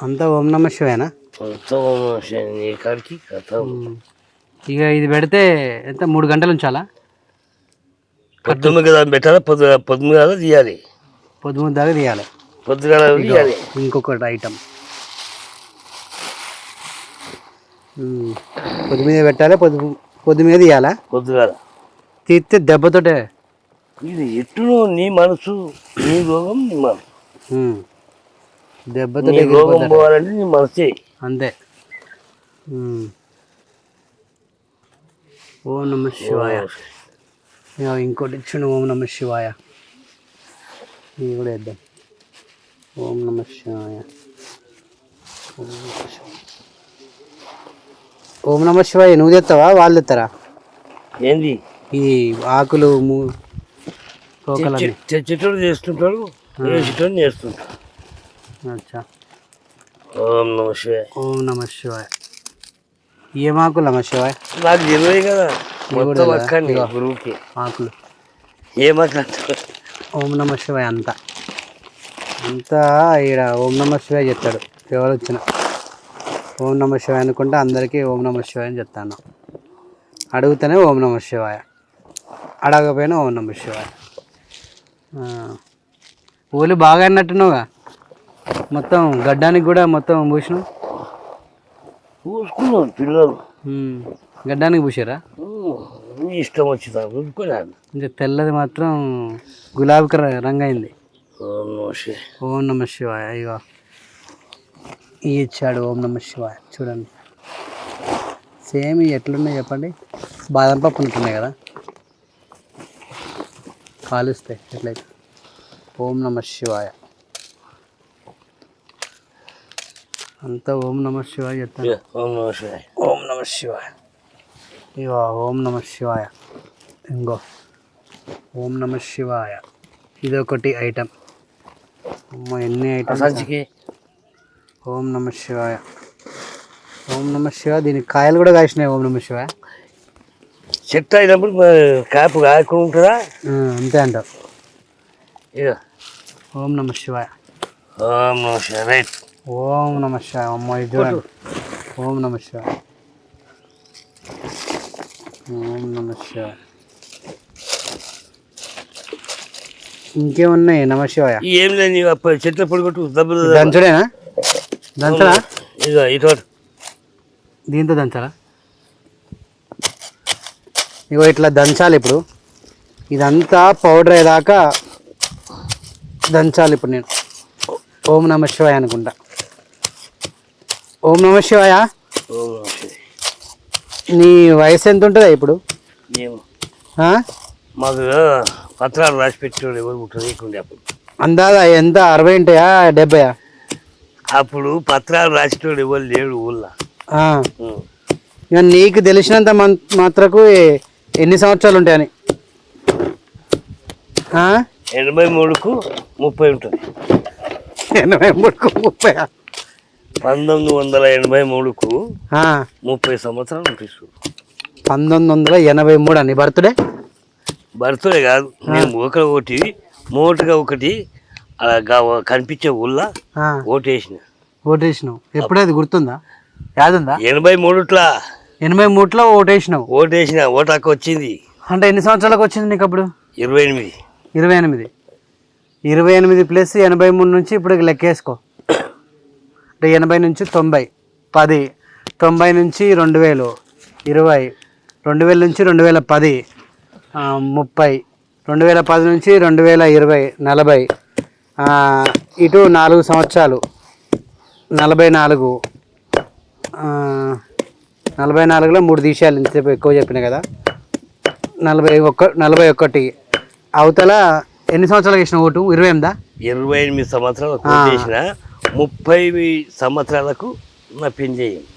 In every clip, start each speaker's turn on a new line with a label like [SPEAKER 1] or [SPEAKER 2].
[SPEAKER 1] అంతా ఓం నమ శివాయనా?
[SPEAKER 2] అంతా ఓం నమ శివాయ. నీ కాడికి కథ
[SPEAKER 1] ఇక ఇది పెడితే ఎంత 3 గంటలు ఉంచాలా?
[SPEAKER 2] పొద్దున్న కదా పెట్టాలా, పొద్దున్న కదా తీయాలి,
[SPEAKER 1] పొద్దుముద్దు దాకా తీయాలి.
[SPEAKER 2] పొద్దుగాల తీయాలి.
[SPEAKER 1] ఇంకొకటి ఐటమ్ పొద్దు మీద పెట్టాలి, పొద్దు మీద తీయాలా?
[SPEAKER 2] పొద్దుగాల
[SPEAKER 1] తీస్తే దెబ్బతోటే
[SPEAKER 2] ఇది ఎట్టును నీ మనసు, నీ రోగం నీ మనసు.
[SPEAKER 1] దెబ్బతో
[SPEAKER 2] నీ రోగం పోవాలంటే నీ మనసే
[SPEAKER 1] అంతే. ఓం నమ శివాయ. ఇంకోటి ఇచ్చిన ఓం నమ శివాయ. ఇది కూడా వేద్దాం. ఓం నమ శివాయ. ఓం నమ శివాయ నువ్వు తెస్తావా వాళ్ళు తెస్తారా?
[SPEAKER 2] ఏంది
[SPEAKER 1] ఈ ఆకులు
[SPEAKER 2] చెట్టు చేస్తుంటాడు, వేసేటోడు చేస్తుంటాడు.
[SPEAKER 1] అచ్చా.
[SPEAKER 2] ఓం నమ శివాయ.
[SPEAKER 1] ఓం నమ శివాయ. ఏం ఆకులు నమ శివాయ?
[SPEAKER 2] నాకు తెలియదు కదా మొత్తం అక్కడి గురువుకి
[SPEAKER 1] ఆకులు
[SPEAKER 2] ఏమాకు.
[SPEAKER 1] ఓం నమ శివాయ అంతా ఈడ ఓం నమ శివాయ చెప్తాడు. ఎవరు వచ్చిన ఓం నమ శివాయ అనుకుంటే అందరికీ ఓం నమ శివాయ అని చెప్తాను. అడుగుతూనే ఓం నమ శివాయ, అడగకపోయినా ఓం నమ శివాయ. ఓలు బాగా అన్నట్టున్నావుగా, మొత్తం గడ్డానికి కూడా మొత్తం పూసినావు.
[SPEAKER 2] పూసుకున్నాను పిల్లలు,
[SPEAKER 1] గడ్డానికి పూసారా?
[SPEAKER 2] ఇష్టం వచ్చిందా పూసుకున్నాను.
[SPEAKER 1] ఇంకా తెల్లది మాత్రం గులాబీ రంగు అయింది. ఓం నమ శివాయ. ఇగో ఇచ్చాడు ఓం నమ శివాయ. చూడండి సేమ్ ఎట్లున్నాయి చెప్పండి. బాదం పప్పు ఉంటున్నాయి కదా, కాలుస్తాయి ఎట్లయితే. ఓం నమ శివాయ అంతా ఓం నమ శివాయ చెప్తాను.
[SPEAKER 2] ఓం నమ శివాయ.
[SPEAKER 1] ఓం నమ శివాయ. ఇగో ఓం నమ శివాయ. ఇంకో ఓం నమ శివాయ. ఇది ఒకటి ఐటమ్. ఎన్ని ఐటమ్స్
[SPEAKER 2] సంచికి.
[SPEAKER 1] ఓం నమ శివాయ. ఓం నమ శివాయ. దీనికి కాయలు కూడా కాసినాయి. ఓం నమ శివాయ
[SPEAKER 2] చెట్టు అయినప్పుడు కాపు కాయకుండా ఉంటుందా?
[SPEAKER 1] అంతే అంటావు.
[SPEAKER 2] ఇక
[SPEAKER 1] ఓం నమ శివాయ.
[SPEAKER 2] ఓం నమ శివాయ. రైట్.
[SPEAKER 1] ఓం నమ శివాయ. అమ్మ ఇది చూడండి. ఓం నమ శివాయ. ఓం నమ శివాయ. ఇంకేమున్నాయి నమ శివాయ?
[SPEAKER 2] ఏం లేదు, చెట్ల పొడి కొట్టు దెబ్బలు
[SPEAKER 1] దంచడేనా? దంచడా?
[SPEAKER 2] ఇక ఇటు
[SPEAKER 1] దీంతో దంచాలా? ఇగో ఇట్లా దంచాలి. ఇప్పుడు ఇదంతా పౌడర్ అయ్యేదాకా దంచాలి. ఇప్పుడు నేను ఓం నమ శివాయ అనుకుంటా. ఓం నమ శివాయ. నీ వయసు ఎంత ఉంటుందా ఇప్పుడు?
[SPEAKER 2] మాకు పత్రాలు రాసి పెట్టాడు, ఎవరు ఉంటుంది అప్పుడు.
[SPEAKER 1] అందాదా ఎంత 60 ఉంటాయా 70?
[SPEAKER 2] అప్పుడు పత్రాలు రాసేటోడు ఎవరు లేడు ఊళ్ళో.
[SPEAKER 1] ఇక నీకు తెలిసినంత మాత్రకు ఎన్ని సంవత్సరాలు ఉంటాయని?
[SPEAKER 2] 83కు 30 ఉంటుంది.
[SPEAKER 1] 83కు 30?
[SPEAKER 2] 1983కు 30 సంవత్సరాలు ఉంటుంది.
[SPEAKER 1] 1983 అని బర్త్డే?
[SPEAKER 2] బర్త్డే కాదు, నేను ఒకటి మోటుగా ఒకటి అలా కనిపించే ఊళ్ళో ఓటేసినావు. ఎప్పుడు అది గుర్తుందా? యాదుందా? 83లో
[SPEAKER 1] 83లో ఓటేసినావు.
[SPEAKER 2] ఓటేసిన ఓటాకు వచ్చింది.
[SPEAKER 1] అంటే ఎన్ని సంవత్సరాలకు వచ్చింది నీకు అప్పుడు?
[SPEAKER 2] 28.
[SPEAKER 1] 28 ప్లస్ 83 నుంచి ఇప్పుడు లెక్కేసుకో. అంటే 80 నుంచి 90, 10, 90 నుంచి 2000, 20, 2000 నుంచి 2010, 30, 2010 నుంచి 2020, 40, ఇటు 4 సంవత్సరాలు 44, 44లో 3 తీసేయాలి. ఇంతసేపు ఎక్కువ చెప్పిన కదా. 41 అవతల ఎన్ని సంవత్సరాలకు వేసిన ఓటు? 28?
[SPEAKER 2] 28 సంవత్సరాలకు ఓటేసిన. 30 సంవత్సరాలకు నా పెళ్లి చేయండి.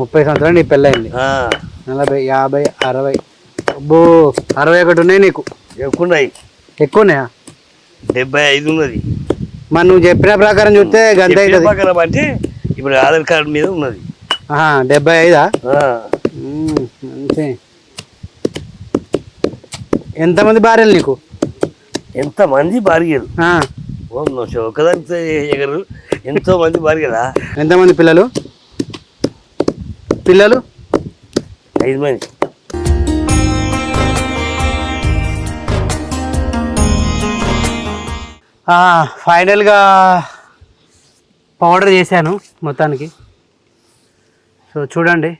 [SPEAKER 1] 30 సంవత్సరాలు నీ పెళ్ళయింది. 40, 50, 60. అబ్బో 61 ఉన్నాయి నీకు. ఎక్కువన్నాయా?
[SPEAKER 2] 75 ఉన్నది.
[SPEAKER 1] మరి నువ్వు చెప్పిన ప్రకారం చూస్తే గంట
[SPEAKER 2] ప్రకారం అంటే ఇప్పుడు ఆధార్ కార్డు మీద ఉన్నది.
[SPEAKER 1] 75? మంచి. ఎంతమంది భార్యలు నీకు?
[SPEAKER 2] ఎంతమంది భార్యలు? ఒకదానికి ఎగరు ఎంతో మంది బారు కదా.
[SPEAKER 1] ఎంతమంది పిల్లలు?
[SPEAKER 2] 5 మంది.
[SPEAKER 1] ఫైనల్గా పౌడర్ చేశాను మొత్తానికి. సో చూడండి,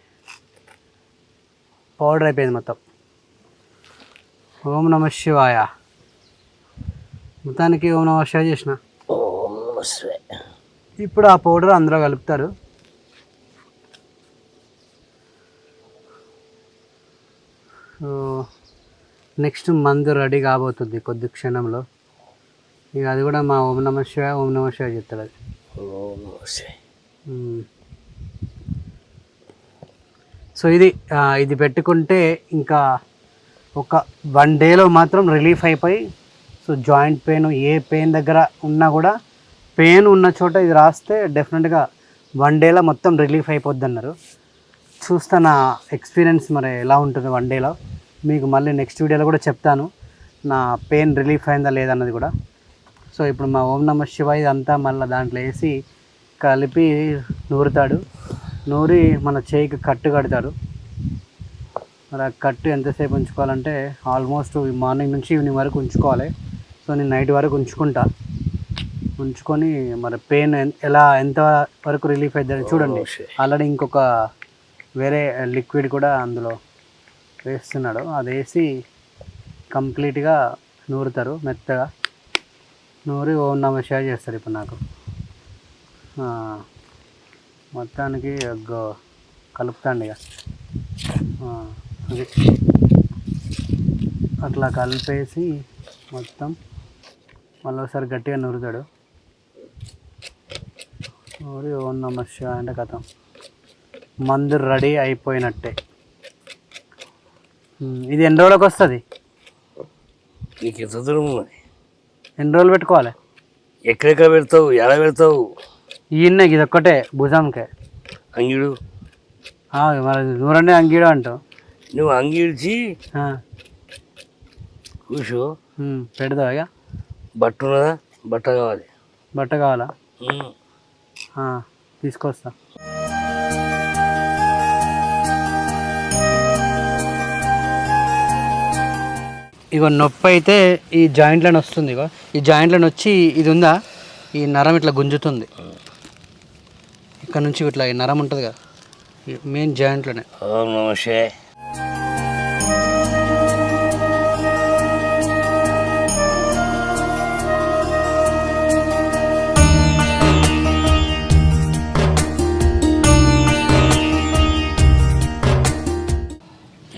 [SPEAKER 1] పౌడర్ అయిపోయింది మొత్తం. ఓం నమ శివాయ. మొత్తానికి ఓం నమ శివాయ చేసిన. ఇప్పుడు ఆ పౌడర్ అందులో కలుపుతారు. సో నెక్స్ట్ మందు రెడీ కాబోతుంది కొద్ది క్షణంలో. ఇక అది కూడా మా ఓం నమ శివాయ చెప్తాడు అది. సో ఇది పెట్టుకుంటే ఇంకా ఒక 1 డేలో మాత్రం రిలీఫ్ అయిపోయి, సో జాయింట్ పెయిన్ ఏ పెయిన్ దగ్గర ఉన్నా కూడా పెయిన్ ఉన్న చోట ఇది రాస్తే డెఫినెట్గా 1 డేలో మొత్తం రిలీఫ్ అయిపోద్ది అన్నారు. చూస్తా నా ఎక్స్పీరియన్స్ మరి ఎలా ఉంటుంది 1 డేలో. మీకు మళ్ళీ నెక్స్ట్ వీడియోలో కూడా చెప్తాను నా పెయిన్ రిలీఫ్ అయిందా లేదన్నది కూడా. సో ఇప్పుడు మా ఓం నమ శివాయ ఇదంతా మళ్ళీ దాంట్లో వేసి కలిపి నూరుతాడు. నూరి మన చేయికి కట్టు కడతాడు. మరి ఆ కట్టు ఎంతసేపు ఉంచుకోవాలంటే ఆల్మోస్ట్ మార్నింగ్ నుంచి ఈవినింగ్ వరకు ఉంచుకోవాలి. సో నేను నైట్ వరకు ఉంచుకొని మరి పెయిన్ ఎంత వరకు రిలీఫ్ అవుతుంది చూడండి. ఆల్రెడీ ఇంకొక వేరే లిక్విడ్ కూడా అందులో వేస్తున్నాడు. అది వేసి కంప్లీట్గా నూరుతారు మెత్తగా. నూరి ఓం నమ శివాయ చేస్తారు ఇప్పుడు నాకు. మొత్తానికి కలుపుతాండి ఇక. అది అట్లా కలిపేసి మొత్తం మళ్ళీ ఒకసారి గట్టిగా నూరుతాడు. నూరి ఓం నమ శివాయ అంటే కథం మందు రెడీ అయిపోయినట్టే. ఇది ఎన్ని రోజులకు వస్తుంది?
[SPEAKER 2] నీకు ఎంత దూరం ఉన్నది?
[SPEAKER 1] ఎన్ని రోజులు పెట్టుకోవాలి?
[SPEAKER 2] ఎక్కడెక్కడ పెడతావు? ఎలా పెడతావు?
[SPEAKER 1] ఈయన ఇది ఒక్కటే భుజంకే
[SPEAKER 2] అంగిడు.
[SPEAKER 1] మరి నూరండి అంగిడు అంటావు
[SPEAKER 2] నువ్వు. అంగిడిచి కూర్చో
[SPEAKER 1] పెడతావు ఇక.
[SPEAKER 2] బట్ట ఉన్నదా? బట్ట కావాలి.
[SPEAKER 1] బట్ట కావాలా? తీసుకొస్తా. ఇగో నొప్పి అయితే ఈ జాయింట్లను వస్తుంది. ఇగో ఈ జాయింట్లను వచ్చి ఇది ఉందా, ఈ నరం ఇట్లా గుంజుతుంది. ఇక్కడ నుంచి ఇట్లా ఈ నరం ఉంటుంది కదా, మెయిన్ జాయింట్లోనే.
[SPEAKER 2] ఓం నమ శివాయ.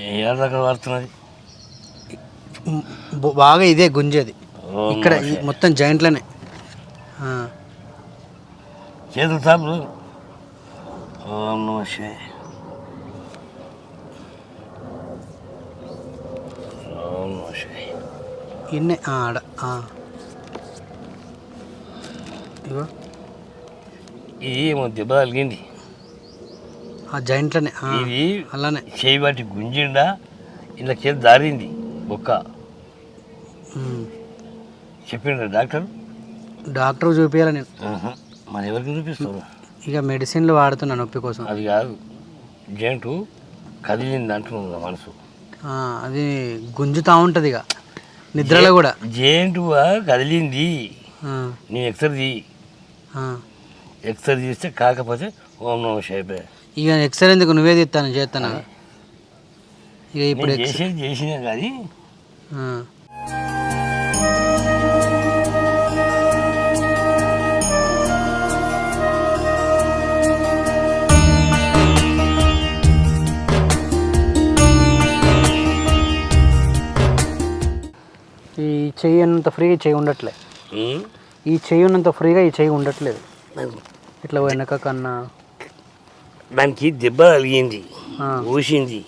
[SPEAKER 2] ఏ దగ్గర పడుతున్నది?
[SPEAKER 1] బాగా ఇదే గుంజేది ఇక్కడ మొత్తం జాయింట్లోనే.
[SPEAKER 2] చేతులు తాపు. ఓం నమ శివాయ. ఓం నమ శివాయ.
[SPEAKER 1] ఇన్నే ఆడ ఇగో
[SPEAKER 2] ఇది దెబ్బ తగిలింది
[SPEAKER 1] ఆ జాయింట్లోనే.
[SPEAKER 2] ఇది
[SPEAKER 1] అలానే
[SPEAKER 2] చేయి బట్టి గుంజిండా ఇలా చేతి దారింది బొక్క. చెప్పిండ్రా డాక్టర్
[SPEAKER 1] చూపించాలి నేను.
[SPEAKER 2] మన ఎవరికి చూపిస్తారు?
[SPEAKER 1] ఇక మెడిసిన్లు వాడుతున్నాను నొప్పి కోసం.
[SPEAKER 2] అది కాదు, జెంటు కదిలింది అంటున్నా మనసు.
[SPEAKER 1] అది గుంజుతూ ఉంటుంది ఇక నిద్రలో కూడా.
[SPEAKER 2] జెంటు కదిలింది. నీ ఎక్సర్జీ చేస్తే కాకపోతే ఓం నమ శివాయ.
[SPEAKER 1] ఇక ఎక్సర్ ఎందుకు నువ్వే చేస్తాను. ఇక ఇప్పుడు
[SPEAKER 2] చేసినా కానీ
[SPEAKER 1] ఈ చెయ్యి అన్నంత ఫ్రీగా చెయ్యి ఉండట్లే. ఈ చెయ్యి ఉన్నంత ఫ్రీగా ఈ చెయ్యి ఉండట్లేదు. ఇట్లా వెనక కన్నా
[SPEAKER 2] దానికి దెబ్బ తగిలింది, ఊసింది.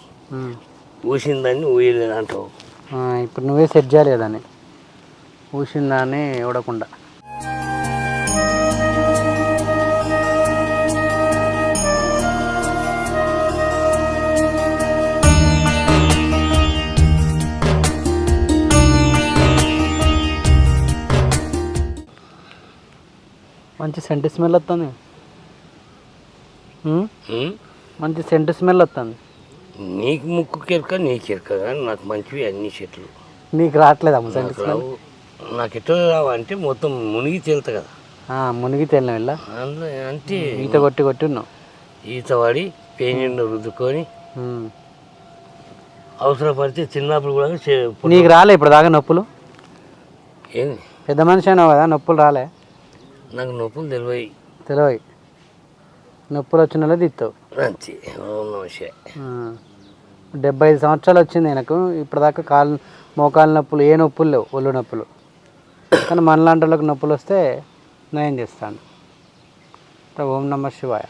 [SPEAKER 2] ఊసిందాన్ని ఊయలేదు అంటావు.
[SPEAKER 1] ఇప్పుడు నువ్వే సెట్ చేయాలి కదాన్ని, ఊసిందాన్ని ఊడకుండా. మంచి సెంట్ స్మెల్ వస్తుంది.
[SPEAKER 2] ఉమ్?
[SPEAKER 1] మంచి సెంట్ స్మెల్ వస్తుంది.
[SPEAKER 2] నీకు ముక్కు కెరక నీకు ఎరక కానీ నాకు మంచివి అన్ని చెట్లు.
[SPEAKER 1] నీకు రావట్లేదమ్మ సెంట్
[SPEAKER 2] నాకు
[SPEAKER 1] స్మెల్?
[SPEAKER 2] రావు. నాకు ఎట్లా రావంటే మొత్తం మునిగి తేలుతా కదా.
[SPEAKER 1] మునిగి తేలిన వెళ్ళ
[SPEAKER 2] అంటే
[SPEAKER 1] ఈత కొట్టి ఉన్నావు.
[SPEAKER 2] ఈత పడి పేనిండు రుద్దుకొని అవసరపడితే చిన్నప్పుడు కూడా
[SPEAKER 1] నీకు రాలే ఇప్పుడు దాకా నొప్పులు?
[SPEAKER 2] ఏంది
[SPEAKER 1] పెద్ద మనిషి అయినావు కదా, నొప్పులు రాలే?
[SPEAKER 2] నాకు నొప్పులు
[SPEAKER 1] తెలియదు. నొప్పులు వచ్చిన వాళ్ళే తిత్తావు.
[SPEAKER 2] అంతే. అవును విషయం.
[SPEAKER 1] 75 సంవత్సరాలు వచ్చింది నాకు. ఇప్పటిదాకా మోకాలు నొప్పులు ఏ నొప్పులు లేవు, ఒళ్ళు నొప్పులు. కానీ మనలాంటి వాళ్ళకి నొప్పులు వస్తే నయం చేస్తాను. ఓం నమః శివాయ.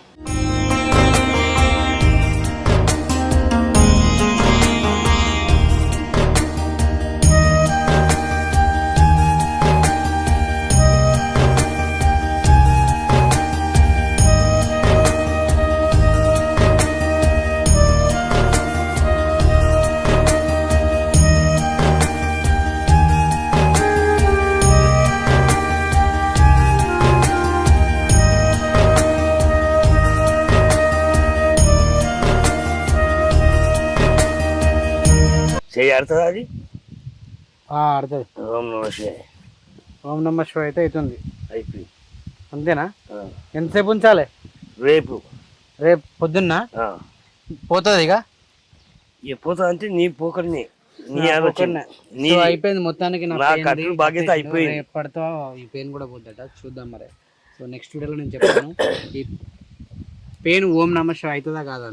[SPEAKER 2] చెయ్యి ఆడుతుందా అది?
[SPEAKER 1] ఆడుతుంది.
[SPEAKER 2] ఓం నమః శివాయ.
[SPEAKER 1] ఓం నమః శివాయ అయితే అవుతుంది.
[SPEAKER 2] అయిపోయింది.
[SPEAKER 1] అంతేనా? ఎంతసేపు ఉంచాలి?
[SPEAKER 2] రేపు
[SPEAKER 1] పొద్దున్న పోతుంది ఇక.
[SPEAKER 2] పోతా అంటే నీ పోకడిని నీ ఆలోచన నీ
[SPEAKER 1] అయిపోయింది మొత్తానికి.
[SPEAKER 2] నా కట్టు బాధ్యత అయిపోయింది.
[SPEAKER 1] ఎప్పటితో ఈ పెయిన్ కూడా పోద్దట, చూద్దాం మరి. సో నెక్స్ట్ వీడియోలో నేను చెప్తాను ఈ పెయిన్ ఓం నమః శివాయ అవుతుందా కాదా.